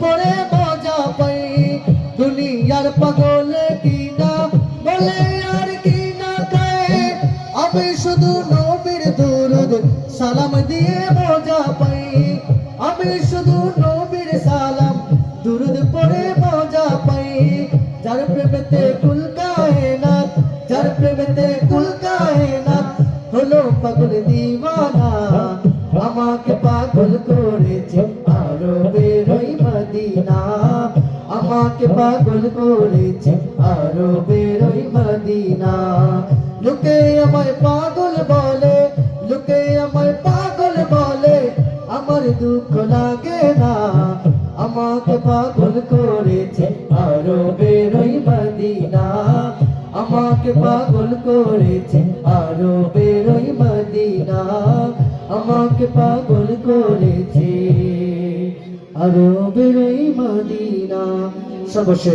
পড়ে মজা পাই দুনিয়ার পাগল কিনা বলে আর কিনা খায় আমি শুধু নবীর দুরুদ সালাম দিয়ে মজা পাই আমি শুধু নবীর সালাম দুরুদ পড়ে মজা পাই যার প্রেমেতে কুল কায়নাত যার প্রেমেতে কুল কায়নাত হলো পাগল দিওয়ানা আমাকে পাগল করেছে আরবের ওই মদিনা আমাকে পাগল করেছে আরবের ওই মদিনা লোকে আমায় পাগল বলে লোকে আমায় পাগল বলে আমার দুঃখ লাগে না আমাকে পাগল করেছে আরবের ওই মদিনা আমাকে পাগল করেছে আরবের ওই মদিনা আমাকে পাগল করেছে আরবের ওই মদিনা। সর্বশেষ